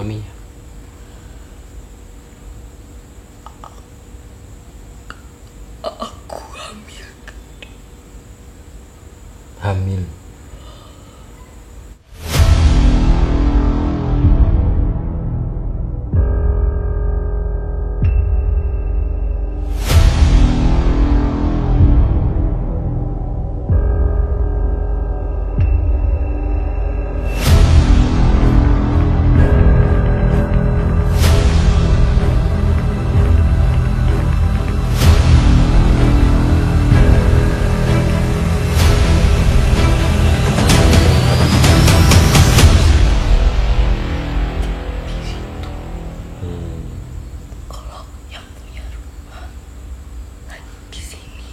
suaminya. Aku hamil. Hamil. Kalau yang punya rumah lagi di sini.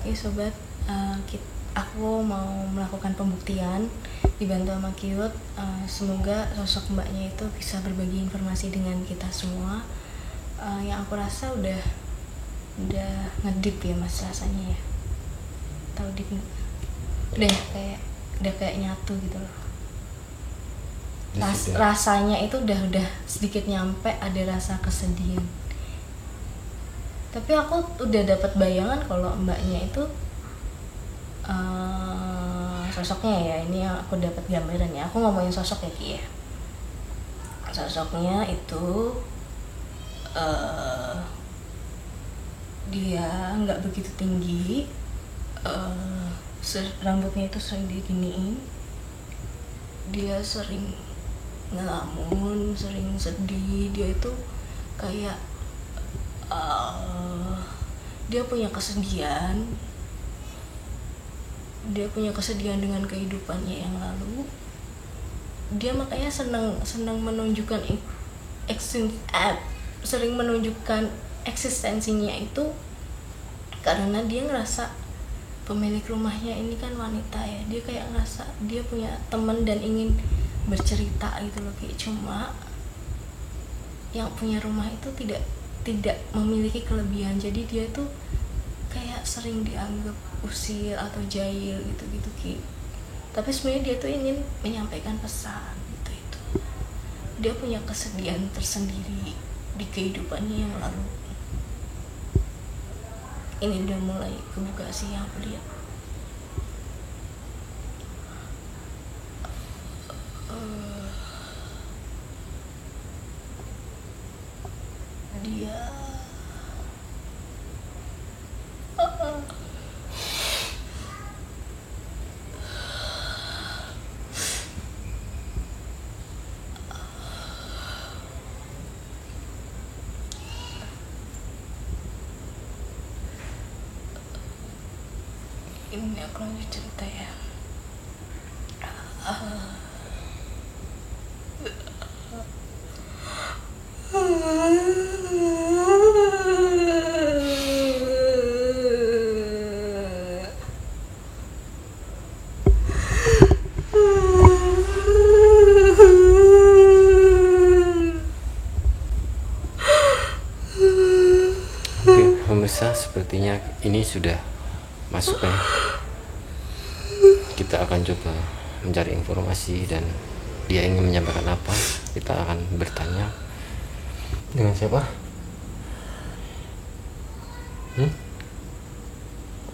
Oke sobat, aku mau melakukan pembuktian dibantu sama Kiut. Semoga sosok mbaknya itu bisa berbagi informasi dengan kita semua. Yang aku rasa udah ngedip ya mas rasanya ya. Tahu dip nggak? Udah kayak nyatu gitu loh. Rasanya itu udah sedikit nyampe, ada rasa kesedihan. Tapi aku udah dapat bayangan kalau mbaknya itu sosoknya ya, ini yang aku dapat gambaran ya. Aku ngomongin sosok ya Ki ya. Sosoknya itu dia nggak begitu tinggi, rambutnya itu sering diginiin, dia sering ngelamun, sering sedih, dia itu kayak dia punya kesedihan dengan kehidupannya yang lalu. Dia makanya senang menunjukkan sering menunjukkan eksistensinya itu karena dia ngerasa pemilik rumahnya ini kan wanita ya. Dia kayak ngerasa dia punya teman dan ingin bercerita gitu loh. Kayak cuma yang punya rumah itu tidak memiliki kelebihan, jadi dia tuh kayak sering dianggap usil atau jahil gitu Ki. Tapi sebenarnya dia tuh ingin menyampaikan pesan gitu itu. Dia punya kesedihan tersendiri di kehidupannya yang lalu. Ini udah mulai kebuka sih yang aku lihat. Dia ini aku lanjut cerita ya. Oke, pemirsa, sepertinya ini sudah masuk ya. Kita akan coba mencari informasi dan dia ingin menyampaikan apa. Kita akan bertanya dengan siapa?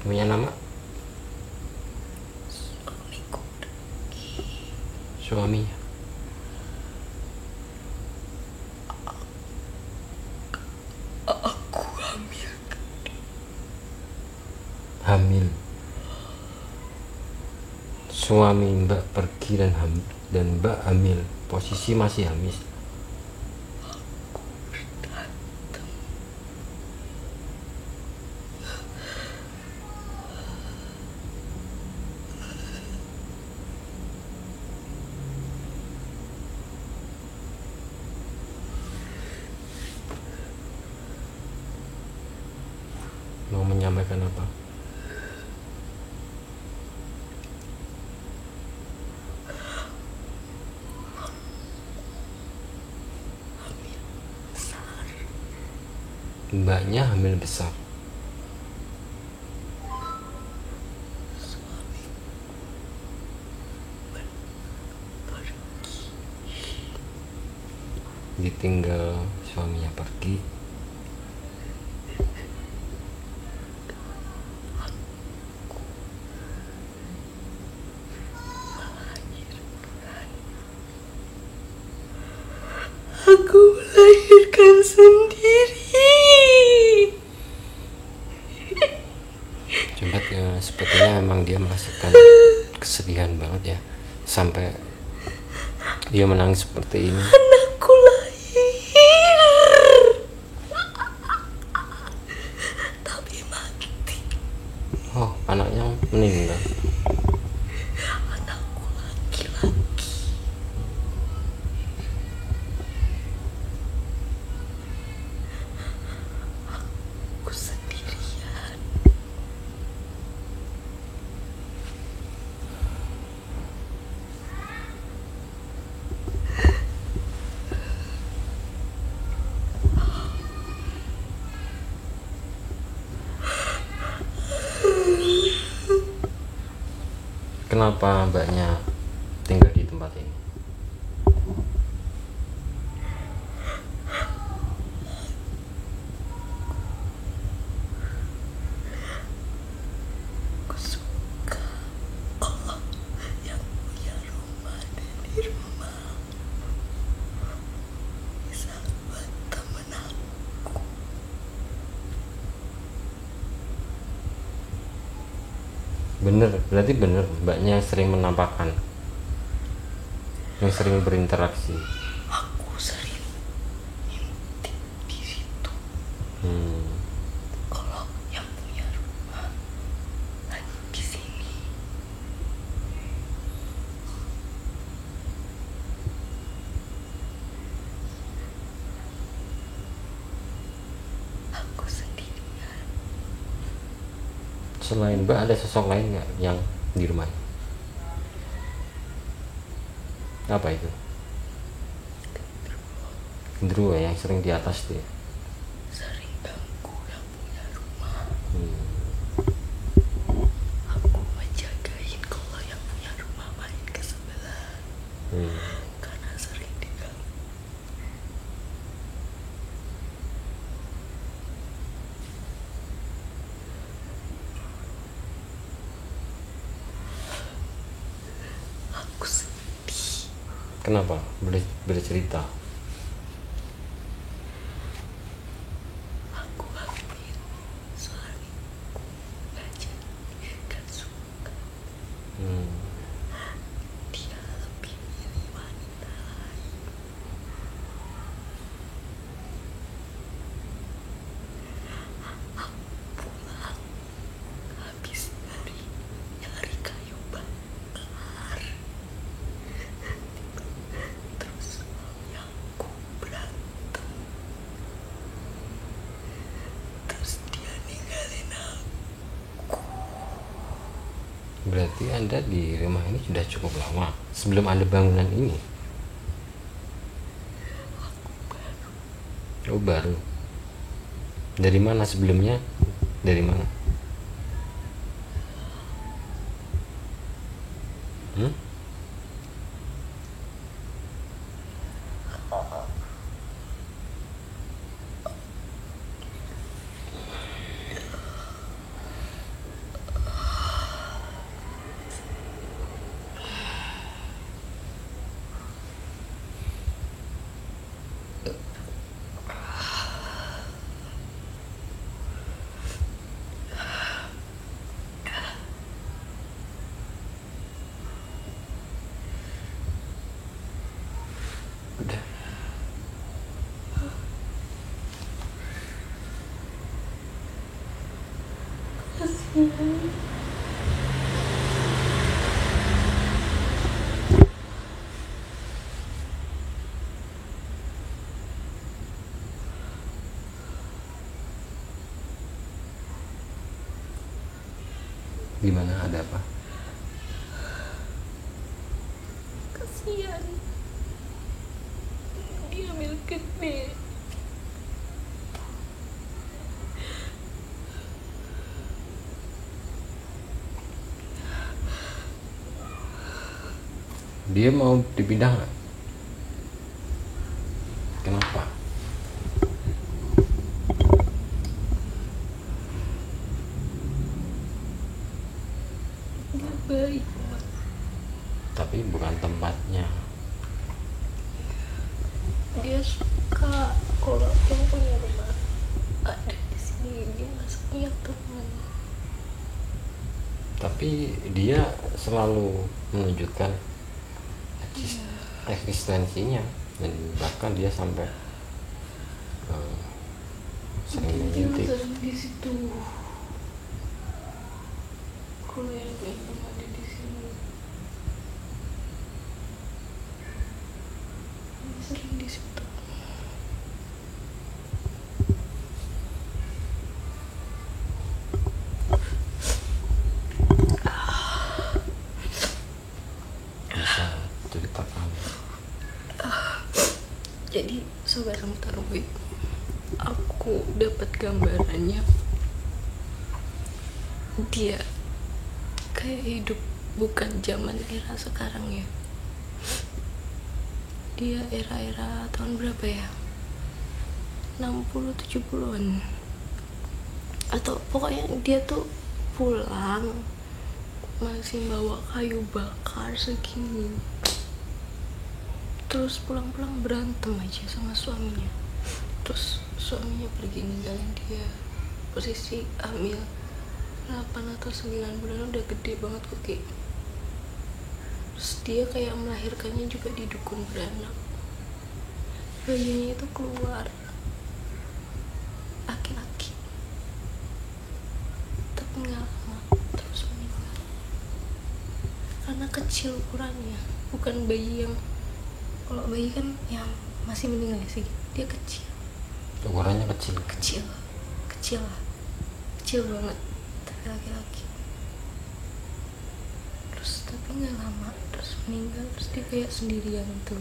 Punya nama? Suaminya. Aku hamil. Hamil. Suami Mbak pergi dan Mbak hamil. Posisi masih hamil. Mau menyampaikan apa? Mbaknya hamil besar. Ditinggal suaminya pergi. Aku melahirkan sendiri. Sepertinya memang dia merasakan kesedihan banget ya, sampai dia menangis seperti ini. Anakku lahir, tapi mati. Oh, anaknya meninggal. Anakku laki-laki. Aku sendirian. Kenapa mbaknya tinggal di tempat ini? Aku suka Allah yang punya rumah dan di rumah bisa buat temen aku. Berarti bener mbaknya sering menampakkan, yang sering berinteraksi. Aku sering ngintip di situ. Kalau yang punya rumah lagi di sini. Aku sendirian. Selain mbak ada sosok lain nggak yang di rumah? Apa itu? Gendruwo yang sering di atas tuh ya? Sering ganggu yang punya rumah. Hmm. Aku menjagain kalau yang punya rumah main ke sebelah. Karena sering diganggu. Aku sedih. Kenapa? Boleh cerita? Aku hamil. Suamiku gak suka. Dia lebih milih wanita lain. Aku pulang habis dari nyari kayu bakar. Terus suamiku berantem. Terus dia ninggalin aku. Berarti anda di rumah ini sudah cukup lama sebelum ada bangunan ini? Oh baru. Dari mana sebelumnya? Dari mana? Udah. Kasihan. Gimana, ada apa? Kasihan. Dia hamil gede. Dia mau dipindah nggak? Kenapa? Nggak baik. Tapi bukan tempatnya. Dia suka kalau yang punya rumah ada di sini, dia nggak punya teman. Tapi dia selalu menunjukkan eksistensinya, dan bahkan dia sampai sering mengintip. Dia sering di situ. Kalau yang belum ada di sini, dia sering di situ. Bisa ceritakan? Jadi sobat Ramtarwi, aku dapat gambarannya dia kayak hidup bukan zaman era sekarang ya. Dia era-era tahun berapa ya, 60 70-an, atau pokoknya dia tuh pulang masih bawa kayu bakar segini, terus pulang-pulang berantem aja sama suaminya, terus suaminya pergi ninggalin dia. Posisi hamil 8 atau 9 bulan, udah gede banget Kuki. Terus dia kayak melahirkannya juga di dukun beranak. Bayinya itu keluar laki-laki, tapi nggak lama terus meninggal karena kecil ukurannya. Bukan bayi yang, kalau bayi kan yang masih meninggal sih, dia kecil. Ukurannya kecil. Kecil banget, tapi laki-laki. Terus tapi nggak lama terus meninggal, terus dia kayak sendirian tuh.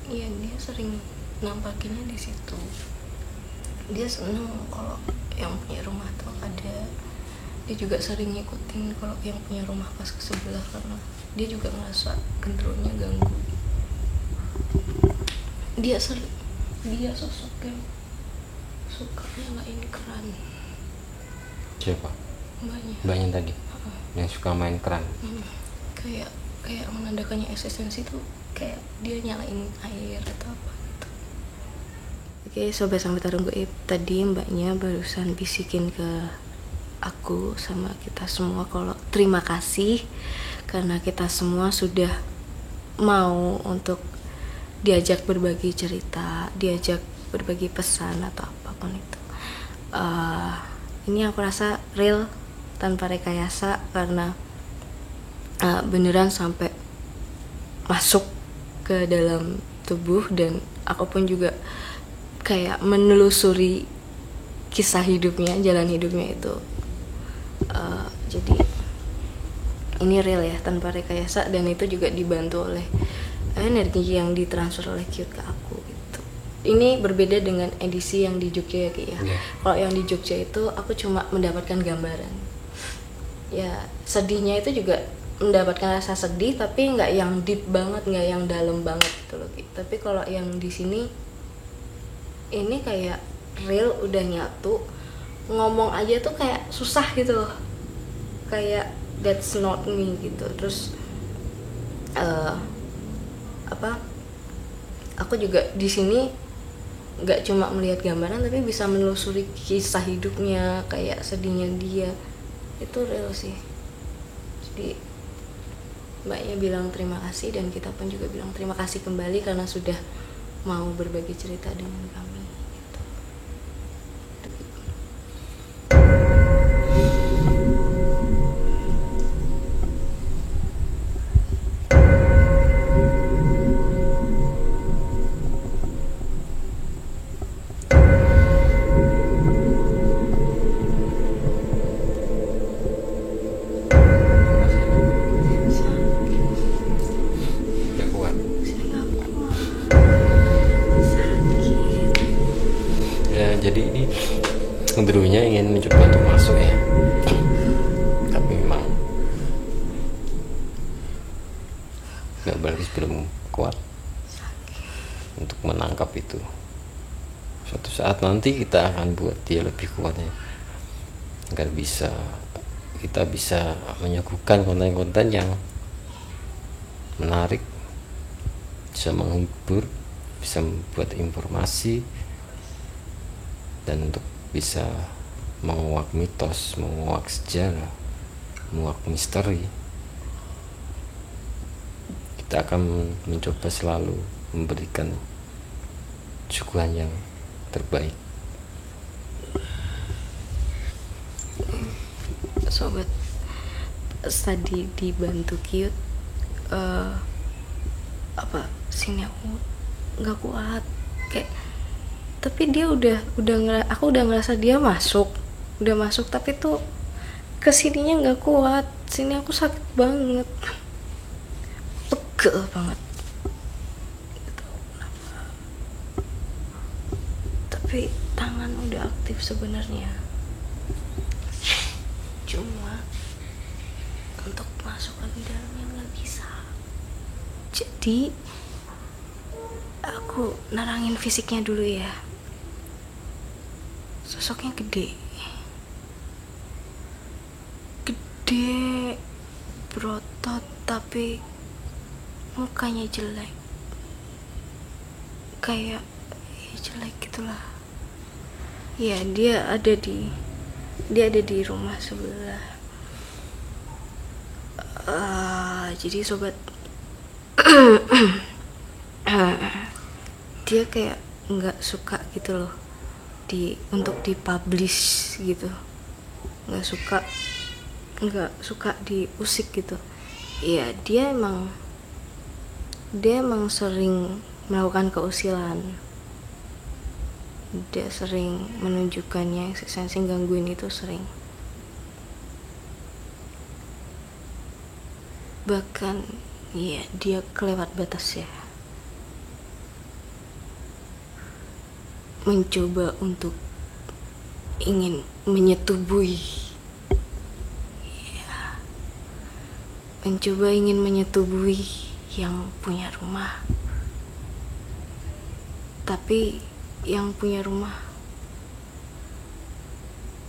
Iya, dia sering nampakinnya di situ. Dia seneng kalau yang punya rumah tuh ada. Dia juga sering ngikutin kalau yang punya rumah pas ke sebelah, karena dia juga ngerasa gendronya ganggu. Dia sosok yang suka nyalain keran. Siapa? Mbaknya. Mbaknya tadi yang suka main keran. Kayak menandakannya eksistensi tuh kayak dia nyalain air atau apa gitu. Oke, sobat sampai tarung gue, tadi mbaknya barusan bisikin ke aku sama kita semua kalau terima kasih karena kita semua sudah mau untuk diajak berbagi cerita, diajak berbagi pesan atau apapun itu. Ini aku rasa real, tanpa rekayasa, karena beneran sampai masuk ke dalam tubuh, dan aku pun juga kayak menelusuri kisah hidupnya, jalan hidupnya itu. Jadi ini real ya, tanpa rekayasa, dan itu juga dibantu oleh energi yang ditransfer oleh Cute ke aku gitu. Ini berbeda dengan edisi yang di Jogja ya Ki ya. Kalau yang di Jogja itu aku cuma mendapatkan gambaran. Ya sedihnya itu juga mendapatkan rasa sedih, tapi nggak yang deep banget, nggak yang dalam banget gitu loh Ki. Tapi kalau yang di sini ini kayak real, udah nyatu, ngomong aja tuh kayak susah gitu loh, kayak that's not me gitu. Terus aku juga di sini nggak cuma melihat gambaran, tapi bisa menelusuri kisah hidupnya, kayak sedihnya dia itu real sih. Jadi mbaknya bilang terima kasih, dan kita pun juga bilang terima kasih kembali karena sudah mau berbagi cerita dengan kami gitu. Gak kuat. Saya nggak kuat, sakit. nggak Balkis belum kuat untuk menangkap itu. Suatu saat nanti kita akan buat dia lebih kuatnya, agar kita bisa menyuguhkan konten-konten yang menarik, bisa menghibur, bisa membuat informasi, dan untuk bisa menguak mitos, menguak sejarah, menguak misteri. Kita akan mencoba selalu memberikan suguhan yang terbaik. Sobat, tadi dibantu Cute, sini aku nggak kuat kayak, tapi dia aku udah ngerasa dia udah masuk tapi tuh kesininya nggak kuat, sini aku sakit banget, pegel banget gitu. Tapi tangan udah aktif sebenarnya, cuma untuk masuk lagi dalamnya nggak bisa. Jadi aku nerangin fisiknya dulu ya. Sosoknya gede, berotot, tapi mukanya jelek, kayak ya jelek gitulah ya. Dia ada di rumah sebelah. Jadi sobat, dia kayak nggak suka gitu loh untuk dipublish gitu, nggak suka diusik gitu ya. Dia emang sering melakukan keusilan, dia sering menunjukkannya eksistensi gangguin itu sering. Bahkan ya dia kelewat batas ya, mencoba untuk ingin menyetubuhi ya, yang punya rumah. Tapi yang punya rumah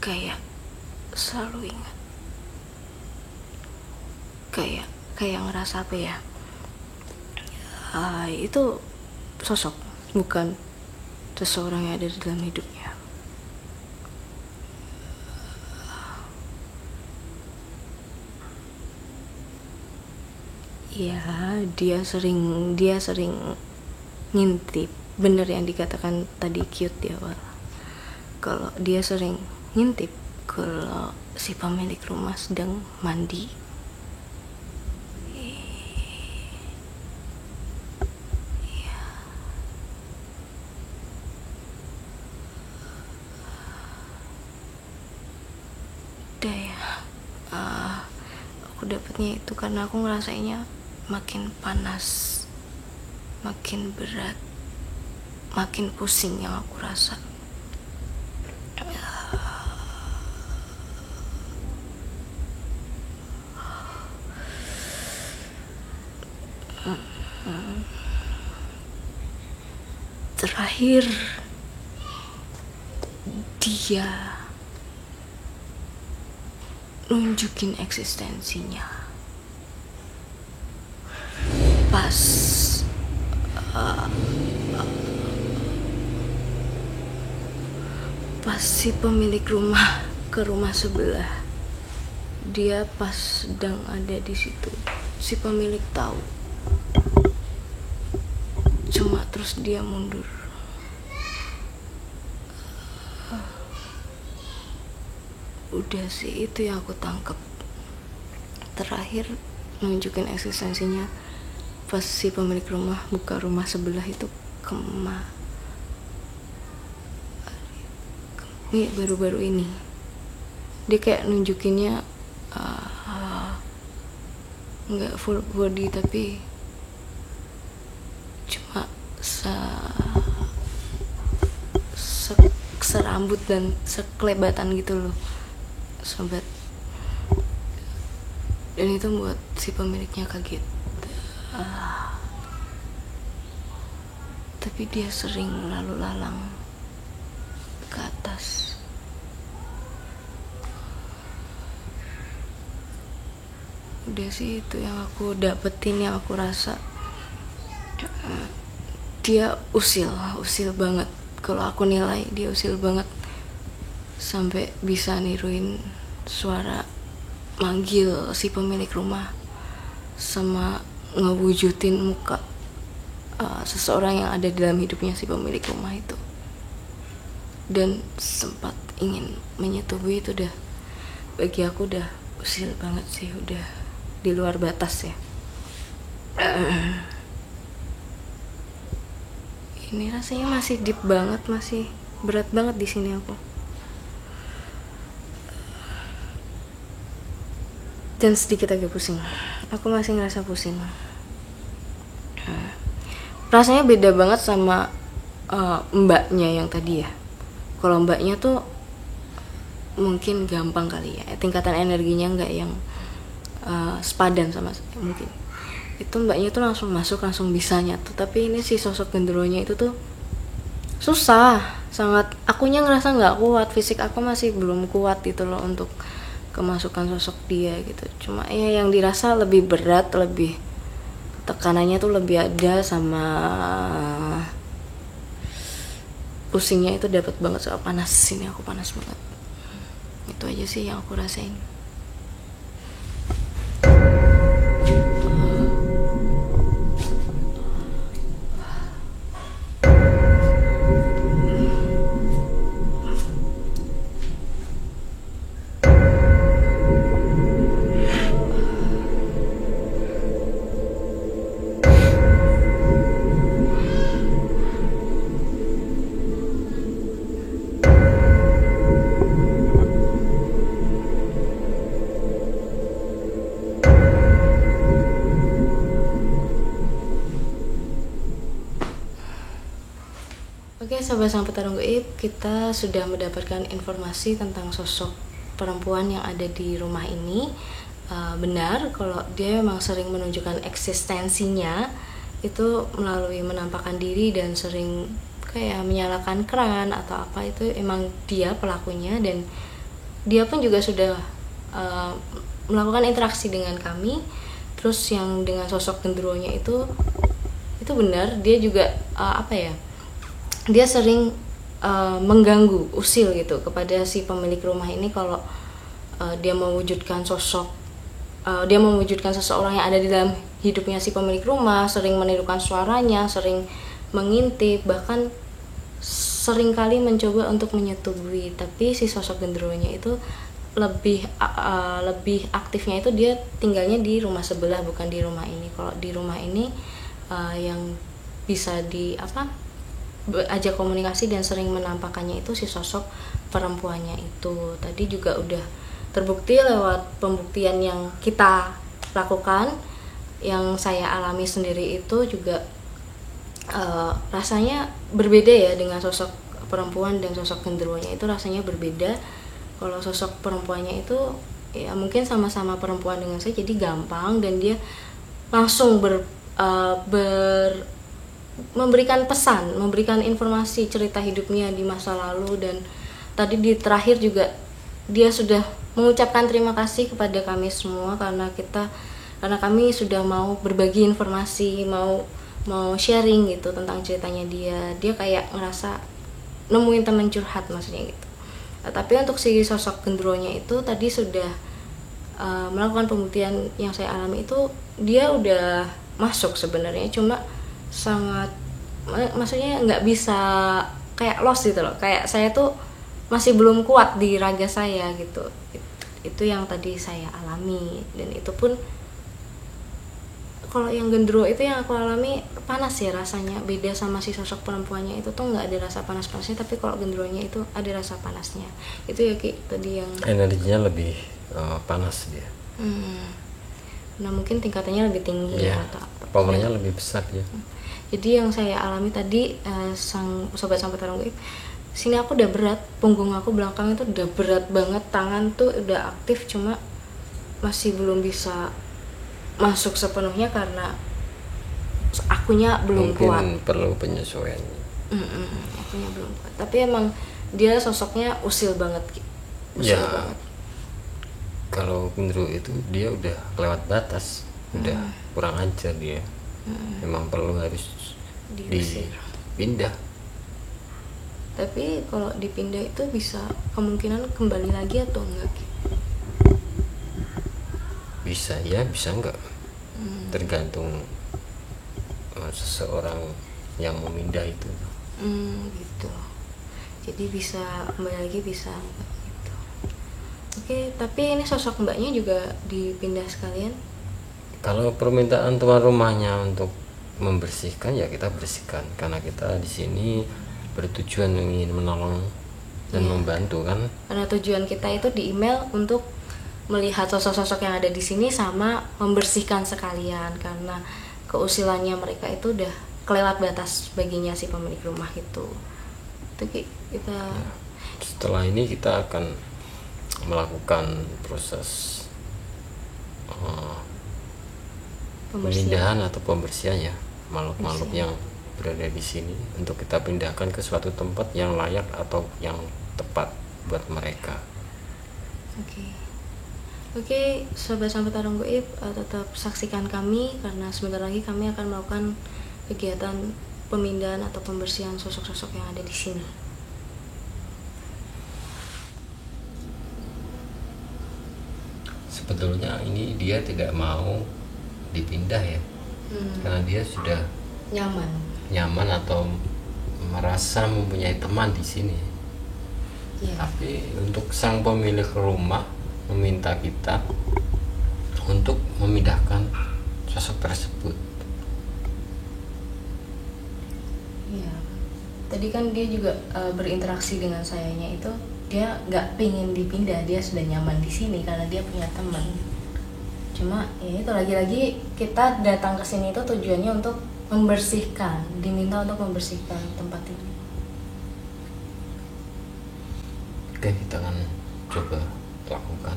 kayak selalu ingat, kayak ngerasa apa ya, itu sosok, bukan seseorang yang ada di dalam hidupnya. Ya, dia sering ngintip. Bener yang dikatakan tadi Cute di awal, kalau dia sering ngintip kalau si pemilik rumah sedang mandi. Udah ya, aku dapetnya itu karena aku ngerasainnya makin panas, makin berat, makin pusing yang aku rasa. Terakhir dia nunjukin eksistensinya pas si pemilik rumah ke rumah sebelah. Dia pas sedang ada di situ, si pemilik tahu, cuma terus dia mundur. Udah sih, itu yang aku tangkap. Terakhir nunjukin eksistensinya pas si pemilik rumah buka rumah sebelah itu ini baru-baru ini. Dia kayak nunjukinnya nggak full body tapi cuma serambut dan sekelebatan gitu loh sobat. Dan itu buat si pemiliknya kaget. Tapi dia sering lalu lalang ke atas. Udah sih, itu yang aku dapetin, yang aku rasa. Dia usil banget. Kalau aku nilai, dia usil banget. Sampai bisa niruin suara manggil si pemilik rumah, sama ngewujudin muka seseorang yang ada dalam hidupnya si pemilik rumah itu. Dan sempat ingin menyetubuhi. Itu udah, bagi aku udah usil banget sih, udah di luar batas ya. Ini rasanya masih deep banget, masih berat banget di sini aku. Dan sedikit agak pusing. Aku masih ngerasa pusing. Rasanya beda banget sama mbaknya yang tadi ya. Kalau mbaknya tuh mungkin gampang kali ya, tingkatan energinya nggak yang sepadan sama saya mungkin. Itu mbaknya tuh langsung masuk, langsung bisa nyatu. Tapi ini si sosok genderuwonya itu tuh susah sangat. Akunya ngerasa nggak kuat, fisik aku masih belum kuat gitu loh untuk kemasukan sosok dia gitu. Cuma ya yang dirasa lebih berat, lebih tekanannya tuh lebih ada, sama pusingnya itu dapat banget. Soal panas, sini aku panas banget. Itu aja sih yang aku rasain. Oke, Sobat Sang Petarung Gaib, kita sudah mendapatkan informasi tentang sosok perempuan yang ada di rumah ini. Benar kalau dia memang sering menunjukkan eksistensinya itu melalui menampakkan diri dan sering kayak menyalakan keran atau apa. Itu emang dia pelakunya, dan dia pun juga sudah melakukan interaksi dengan kami. Terus yang dengan sosok genderuwonya itu benar, dia juga dia sering mengganggu, usil gitu kepada si pemilik rumah ini. Kalau dia mewujudkan seseorang yang ada di dalam hidupnya si pemilik rumah, sering menirukan suaranya, sering mengintip, bahkan sering kali mencoba untuk menyetubuhi. Tapi si sosok genderuwonya itu lebih aktifnya itu dia tinggalnya di rumah sebelah, bukan di rumah ini. Kalau di rumah ini yang bisa ajak komunikasi dan sering menampakkannya itu si sosok perempuannya itu. Tadi juga udah terbukti lewat pembuktian yang kita lakukan, yang saya alami sendiri itu juga rasanya berbeda ya dengan sosok perempuan dan sosok genderuwonya itu rasanya berbeda. Kalau sosok perempuannya itu ya mungkin sama-sama perempuan dengan saya, jadi gampang, dan dia langsung memberikan pesan, memberikan informasi cerita hidupnya di masa lalu. Dan tadi di terakhir juga dia sudah mengucapkan terima kasih kepada kami semua karena kami sudah mau berbagi informasi, mau sharing gitu tentang ceritanya dia. Dia kayak ngerasa nemuin teman curhat maksudnya gitu. Tapi untuk si sosok genderuwonya itu tadi sudah melakukan pembuktian yang saya alami itu dia udah masuk sebenarnya, cuma maksudnya nggak bisa, kayak lost gitu loh, kayak saya tuh masih belum kuat di raga saya gitu. Itu yang tadi saya alami. Dan itu pun kalau yang genderuwo itu yang aku alami panas ya rasanya, beda sama si sosok perempuannya itu tuh nggak ada rasa panas-panasnya, tapi kalau genderuwonya itu ada rasa panasnya. Itu ya Ki, tadi yang energinya lebih panas dia. Nah mungkin tingkatannya lebih tinggi ya, atau apa, powernya lebih besar ya. Jadi yang saya alami tadi, Sobat Sang Petarung Gaib, sini aku udah berat, punggung aku belakang itu udah berat banget, tangan tuh udah aktif, cuma masih belum bisa masuk sepenuhnya karena akunya belum mungkin kuat. perlu penyesuaian. Akunya belum kuat. Tapi emang dia sosoknya usil banget, Ki. Usil Ya, banget. kalau menurut itu dia udah lewat batas, udah kurang ajar dia. Memang perlu harus Diusir. dipindah. Tapi kalau dipindah itu bisa kemungkinan kembali lagi atau enggak, Ki? Bisa ya, bisa enggak, tergantung seseorang yang memindah itu. Gitu. Jadi bisa kembali lagi, bisa enggak gitu. Oke, tapi ini sosok mbaknya juga dipindah sekalian. Kalau permintaan tuan rumahnya untuk membersihkan, ya kita bersihkan karena kita di sini bertujuan ingin menolong dan membantu kan. Karena tujuan kita itu di email untuk melihat sosok-sosok yang ada di sini sama membersihkan sekalian, karena keusilannya mereka itu udah kelewat batas baginya si pemilik rumah itu. Itu kita Setelah ini kita akan melakukan proses pemindahan atau pembersihan ya makhluk-makhluk yang berada di sini untuk kita pindahkan ke suatu tempat yang layak atau yang tepat buat mereka. Oke, sobat sampai tarung goib, tetap saksikan kami karena sebentar lagi kami akan melakukan kegiatan pemindahan atau pembersihan sosok-sosok yang ada di sini. Sebetulnya ini dia tidak mau dipindah ya, karena dia sudah nyaman atau merasa mempunyai teman di sini. Tapi untuk sang pemilik rumah meminta kita untuk memindahkan sosok tersebut. Iya. Tadi kan dia juga berinteraksi dengan sayanya itu, dia nggak pingin dipindah, dia sudah nyaman di sini karena dia punya teman. Cuma ya itu lagi-lagi kita datang ke sini itu tujuannya untuk membersihkan, diminta untuk membersihkan tempat ini. Oke, kita akan coba lakukan.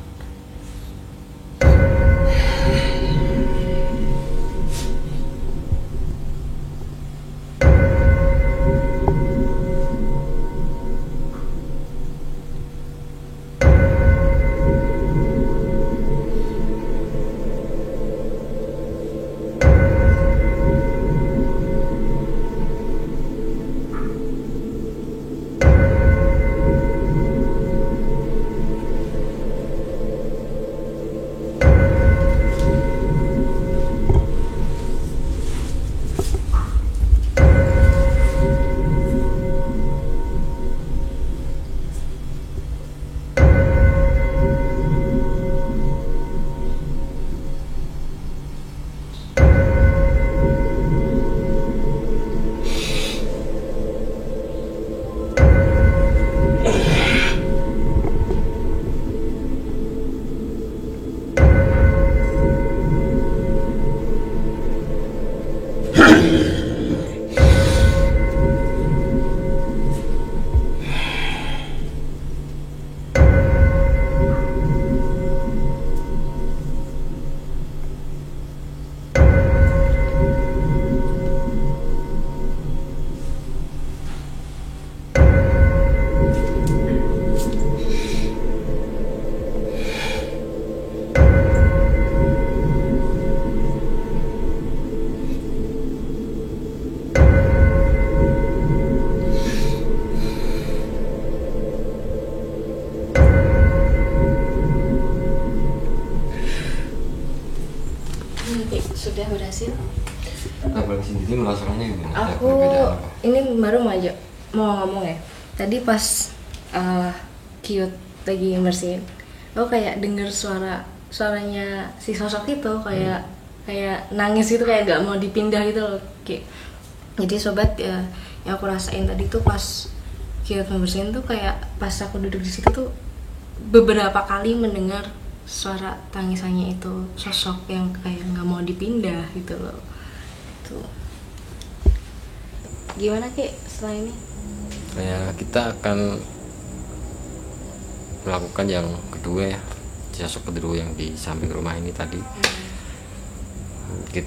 Sudah berhasil. Abang sendiri merasakannya gimana? Ada Aku perbedaan apa? ini baru mau ngomong ya. Tadi pas Cute lagi bersihin, aku kayak denger suaranya si sosok itu kayak nangis gitu, kayak gak mau dipindah gitu loh. Jadi sobat ya, yang aku rasain tadi tuh pas Cute membersihin tuh kayak pas aku duduk di situ tuh beberapa kali mendengar suara tangisannya itu, sosok yang kayak nggak mau dipindah gitu loh. Tuh. Gimana Ki setelah ini? Ya, kita akan melakukan yang kedua ya, sosok kedua yang di samping rumah ini tadi.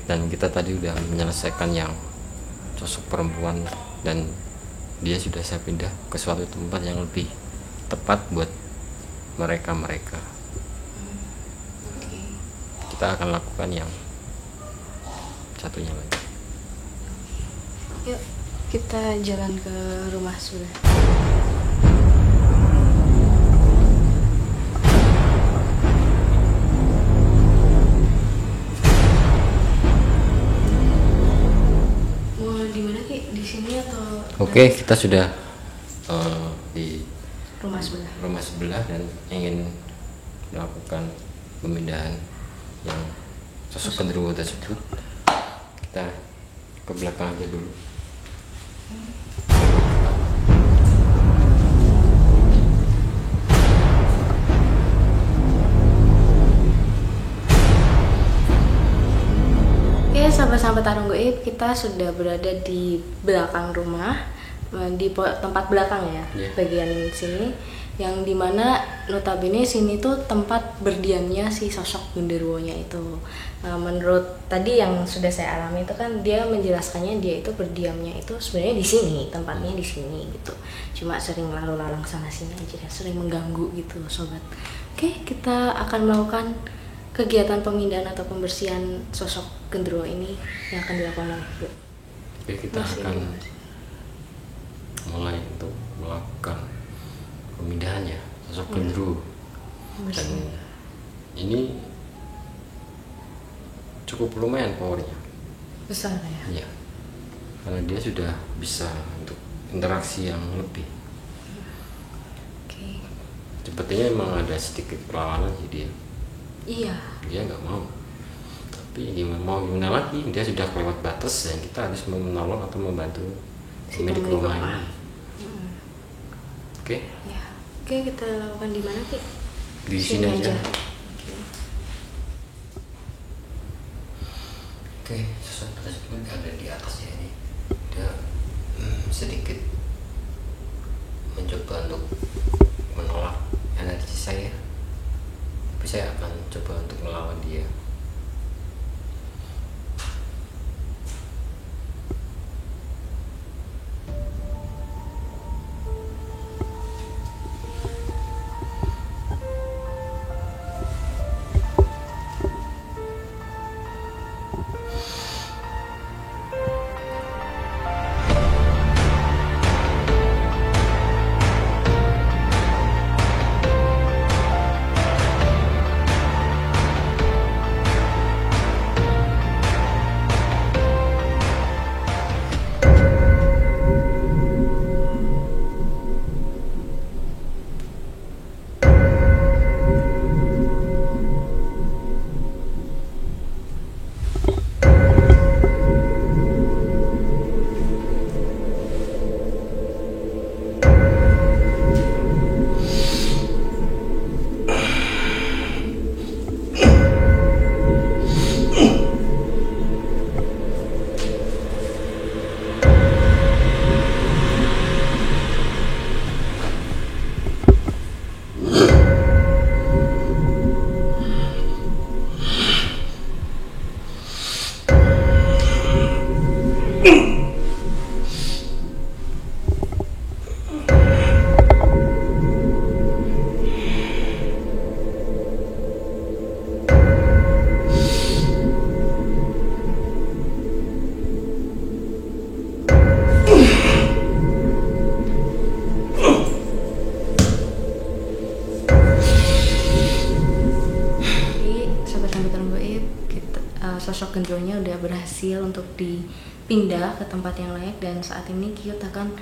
Dan kita tadi udah menyelesaikan yang sosok perempuan, dan dia sudah saya pindah ke suatu tempat yang lebih tepat buat mereka. Kita akan lakukan yang satunya lagi. Yuk kita jalan ke rumah sebelah. Mau di mana Ki? Di sini atau? Oke, kita sudah di rumah sebelah dan ingin melakukan pemindahan yang sosok genderuwo tersebut. Kita ke belakang aja dulu. Oke, sahabat-sahabat Tarung Goib, kita sudah berada di belakang rumah, di tempat belakang ya, bagian sini, yang dimana notabene sini tuh tempat berdiamnya si sosok genderuwonya itu. Menurut tadi yang sudah saya alami itu kan dia menjelaskannya dia itu berdiamnya itu sebenarnya di sini, tempatnya di sini gitu. Cuma sering lalu lalang sana sini aja, sering mengganggu gitu sobat. Oke, kita akan melakukan kegiatan pemindahan atau pembersihan sosok genderuwo ini yang akan dilakukan oleh Bu. Oke, kita akan mulai untuk melakukan pemindahannya sosok genderuwo. Dan ini cukup lumayan powernya, besar ya. Iya, karena dia sudah bisa untuk interaksi yang lebih. Oke. Sepertinya memang ada sedikit perlawanan sih dia. Iya. Dia nggak mau, tapi gimana lagi, dia sudah kelewat batas dan kita harus menolong atau membantu pemilik rumah ini. Oke. Ya. Oke, kita lakukan di mana Ki? Di sini aja. Oke, sosok tersebut ada di atasnya ini. Dia sedikit mencoba untuk menolak energi saya, tapi saya akan coba untuk melawan dia. sosok genderuwonya udah berhasil untuk dipindah ke tempat yang layak, dan saat ini Kyut akan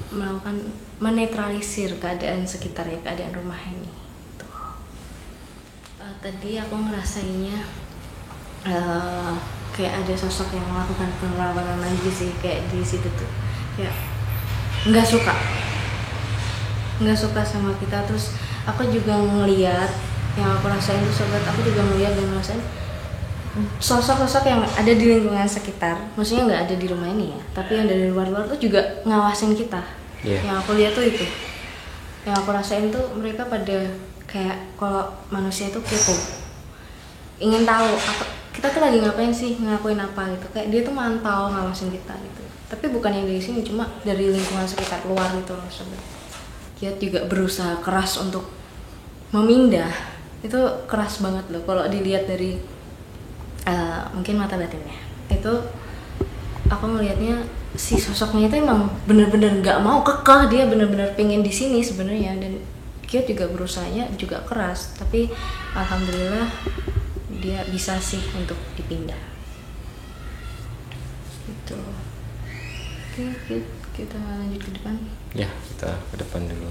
melakukan menetralisir keadaan sekitar ya, keadaan rumah ini. Tuh. Tadi aku ngerasainnya kayak ada sosok yang melakukan perlawanan lagi sih, kayak di situ tuh kayak nggak suka sama kita. Terus aku juga ngeliat, yang aku rasain tuh sobat, aku juga ngeliat dan ngerasain sosok-sosok yang ada di lingkungan sekitar, maksudnya nggak ada di rumah ini ya, tapi yang dari luar-luar tuh juga ngawasin kita. Yang aku lihat tuh itu, yang aku rasain tuh mereka pada kayak kalau manusia itu kepo, ingin tahu apa kita tuh lagi ngapain sih, ngelakuin apa gitu. Kayak dia tuh mantau, ngawasin kita gitu. Tapi bukan yang dari sini, cuma dari lingkungan sekitar luar gitu loh sobat. Dia juga berusaha keras untuk memindah. Itu keras banget loh kalau dilihat dari mungkin mata batinnya. Itu aku melihatnya si sosoknya itu emang bener-bener nggak mau kekeh, dia bener-bener pengen di sini sebenarnya, dan Kiot juga berusahanya juga keras, tapi alhamdulillah dia bisa sih untuk dipindah gitu. Oke, kita lanjut ke depan Ya, kita ke depan dulu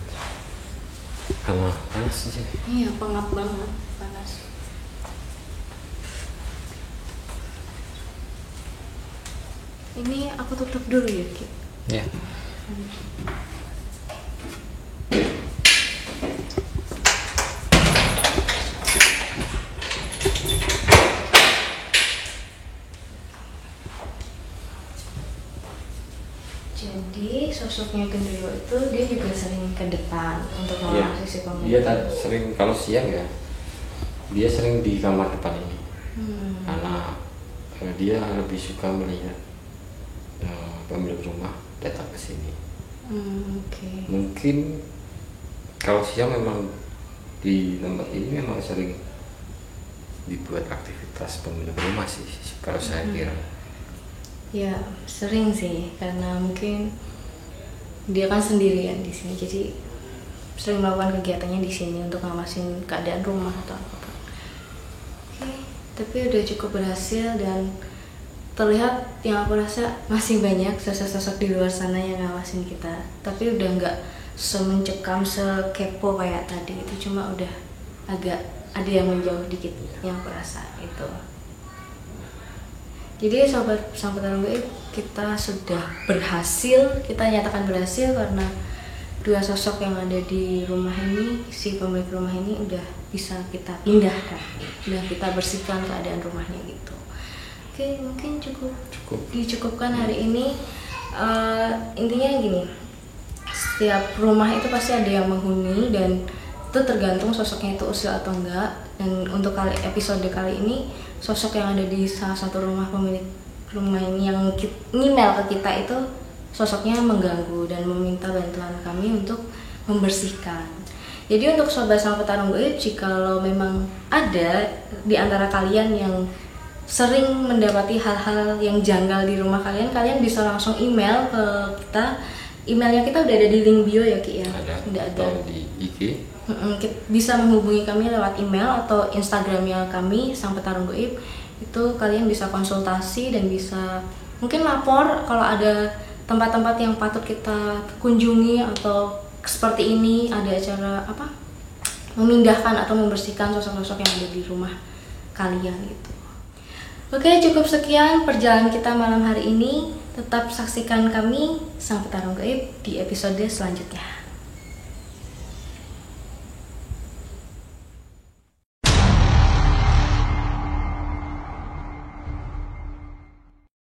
karena panas sih. iya, pengap banget, panas. Ini aku tutup dulu ya Ki. Ya. Jadi sosoknya Genderuwo itu dia juga sering ke depan untuk Iya. mengawasi si pemilik. Dia sering kalau siang ya, dia sering di kamar depan ini. Karena dia lebih suka melihat pemilik rumah datang ke sini. Oke. Mungkin kalau siang memang di tempat ini memang sering dibuat aktivitas pemilik rumah sih, kalau saya kira. Ya sering sih, karena mungkin dia kan sendirian di sini, jadi sering melakukan kegiatannya di sini untuk ngawasin keadaan rumah atau apa. Oke, tapi udah cukup berhasil, dan terlihat yang aku rasa masih banyak sosok-sosok di luar sana yang ngawasin kita, tapi udah nggak semencekam, sekepo kayak tadi. Itu cuma udah agak ada yang menjauh dikit yang aku rasa itu. Jadi sobat Tarung Gaib, kita sudah berhasil, kita nyatakan berhasil karena dua sosok yang ada di rumah ini, si pemilik rumah ini udah bisa kita pindahkan, udah kita bersihkan keadaan rumahnya gitu. Oke, mungkin cukup dicukupkan hari ini. Intinya gini, setiap rumah itu pasti ada yang menghuni, dan itu tergantung sosoknya itu usil atau enggak. Dan untuk episode kali ini, sosok yang ada di salah satu rumah pemilik rumah ini yang email ke kita itu sosoknya mengganggu dan meminta bantuan kami untuk membersihkan. Jadi untuk sobat Sang Petarung Gaib, jikalau memang ada di antara kalian yang sering mendapati hal-hal yang janggal di rumah kalian, kalian bisa langsung email ke kita. Emailnya kita udah ada di link bio ya Ki ya. Udah ada di IG. Bisa menghubungi kami lewat email atau Instagramnya kami Sang Petarung Gaib. Itu kalian bisa konsultasi dan bisa mungkin lapor kalau ada tempat-tempat yang patut kita kunjungi, atau seperti ini ada acara apa, memindahkan atau membersihkan sosok-sosok yang ada di rumah kalian gitu. Oke, cukup sekian perjalanan kita malam hari ini. Tetap saksikan kami Sang Petarung Gaib di episode selanjutnya.